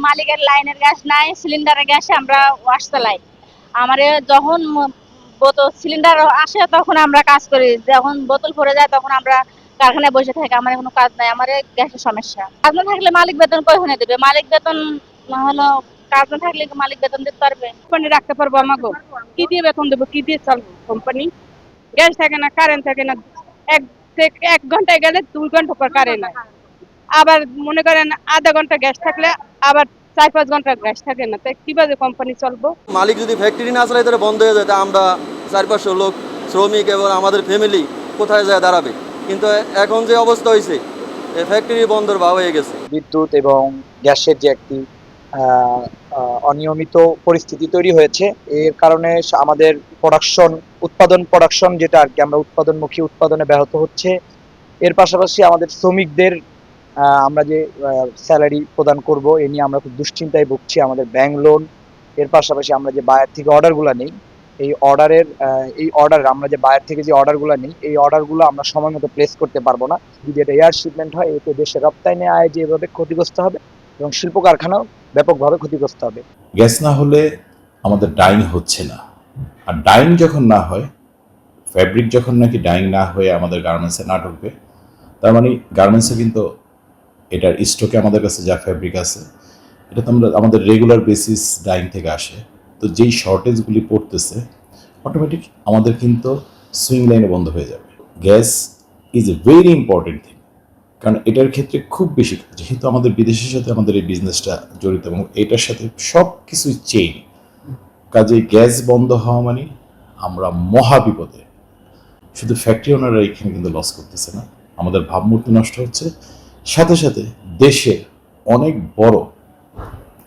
মালিকের লাইনের গ্যাস নাই, সিলিন্ডারের গ্যাসে আমরা ওয়াশ চালাই। আমারে যখন বোতল সিলিন্ডার আসে তখন আমরা কাজ করি, যখন বোতল ভরে যায় তখন আমরা কারখানায় বসে থাকি। আমার কোনো কাজ নাই, আমার গ্যাসের সমস্যা। কাজ না থাকলে মালিক বেতন কখনো দেবে? মালিক বেতন না হলো, কাজ না থাকলে মালিক বেতন দিতে পারবে? কোম্পানি রাখতে পারবো? আমাকে কি দিয়ে বেতন দেবো? কি দিয়ে চালবো কোম্পানি? গ্যাস থাকে না, কারেন্ট থাকে না। এক ঘন্টায় গেলে 2 ঘন্টা পর কারেন্ট নাই। আবার মনে করেন আধা ঘন্টা গ্যাস থাকলে আবার 4-5 ঘন্টা গ্যাস থাকে না। তাই কিভাবে কোম্পানি চলবো? মালিক যদি ফ্যাক্টরি না চালায় তাহলে বন্ধ হয়ে যায়, তা আমরা 4-500 লোক শ্রমিক এবং আমাদের ফ্যামিলি কোথায় যায় দাঁড়াবে? কিন্তু এখন যে অবস্থা হয়েছে, ফ্যাক্টরি বন্ধর ভাব হয়ে গেছে। বিদ্যুৎ এবং গ্যাসের যে একটি অনিয়মিত পরিস্থিতি তৈরি হয়েছে, এর কারণে আমাদের প্রোডাকশন যেটা আর কি, আমরা উৎপাদনমুখী উৎপাদনে ব্যাহত হচ্ছে। এর পাশাপাশি আমাদের শ্রমিকদের আমরা যে স্যালারি প্রদান করব, এ নিয়ে আমরা খুব দুশ্চিন্তায় ভুগছি। আমাদের ব্যাংক লোন, এর পাশাপাশি আমরা যে বায়ার থেকে অর্ডারগুলো নিই, এই অর্ডার আমরা যে বায়ার থেকে যে অর্ডারগুলো নিই, এই অর্ডারগুলো আমরা সময় মতো প্লেস করতে পারবো না। যদি এটা এয়ার শিপমেন্ট হয়, এতে দেশের রপ্তানি আয় যেভাবে ক্ষতিগ্রস্ত হবে এবং শিল্প কারখানাও ব্যাপকভাবে ক্ষতিগ্রস্ত হবে। গ্যাস না হলে আমাদের ডাইং হচ্ছে না, আর ডাইং যখন না হয়, ফ্যাব্রিক যখন নাকি ডাইং না হয়ে আমাদের গার্মেন্টসে না ঢুকবে, তার মানে গার্মেন্টসে কিন্তু এটার স্টকে আমাদের কাছে যা ফ্যাব্রিক আছে, এটা তো আমাদের রেগুলার বেসিস ডাইং থেকে আসে। তো যেই শর্টেজগুলি পড়তেছে, অটোমেটিক আমাদের কিন্তু সুইং লাইনে বন্ধ হয়ে যাবে। Gas is a very important thing, কারণ এটার ক্ষেত্রে খুব বেশি, যেহেতু আমাদের বিদেশের সাথে আমাদের এই বিজনেসটা জড়িত এবং এটার সাথে সব কিছুই চেইন, কাজে গ্যাস বন্ধ হওয়া মানে আমরা মহা বিপদে। শুধু ফ্যাক্টরি ওনাররা এখানে কিন্তু লস করতেছে না, আমাদের ভাবমূর্তি নষ্ট হচ্ছে, সাথে সাথে দেশের অনেক বড়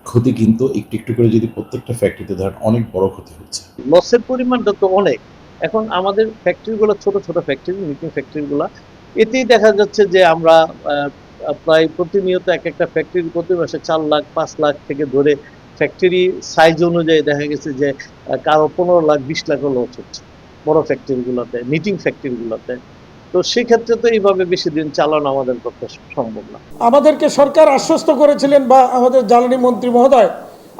ক্ষতি কিন্তু একটু একটু করে যদি প্রত্যেকটা ফ্যাক্টরিতে ধরেন অনেক বড় ক্ষতি হচ্ছে। লসের পরিমাণটা তো অনেক। এখন আমাদের ফ্যাক্টরিগুলো ছোট ছোট ফ্যাক্টরি, মিটিং ফ্যাক্টরিগুলো, এতেই দেখা যাচ্ছে যে আমরা প্রায় প্রতিনিয়ত একটা ফ্যাক্টরির প্রতি মাসে 4 লাখ 5 লাখ থেকে ধরে ফ্যাক্টরি সাইজ অনুযায়ী দেখা গেছে যে কারো 15 লাখ 20 লাখও লস হচ্ছে বড় ফ্যাক্টরিগুলোতে, মিটিং ফ্যাক্টরিগুলোতে। তো সেক্ষেত্রে তো এইভাবে বেশি দিন চালানো আমাদের পক্ষে সম্ভব না। আমাদেরকে সরকার আশ্বস্ত করেছিলেন, বা আমাদের জ্বালানি মন্ত্রী মহোদয়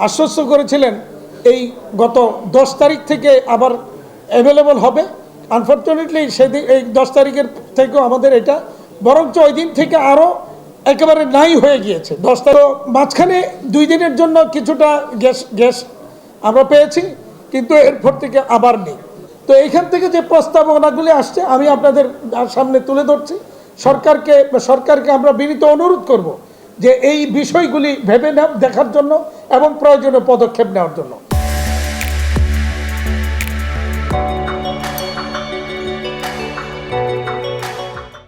আশ্বস্ত করেছিলেন, এই গত 10 তারিখ থেকে আবার অ্যাভেলেবল হবে। আনফর্চুনেটলি সেদিন এই 10 তারিখের থেকেও আমাদের এটা বরঞ্চ ওই দিন থেকে আরও একেবারে নাই হয়ে গিয়েছে। 10 তারিখ মাঝখানে 2 দিনের জন্য কিছুটা গ্যাস আমরা পেয়েছি, কিন্তু এরপর থেকে আবার নেই। তো এইখান থেকে যে প্রস্তাবনাগুলি আসছে আমি আপনাদের সামনে তুলে ধরছি। সরকারকে আমরা বিনীত অনুরোধ করব যে এই বিষয়গুলি ভেবে দেখার জন্য এবং প্রয়োজনীয় পদক্ষেপ নেওয়ার জন্য।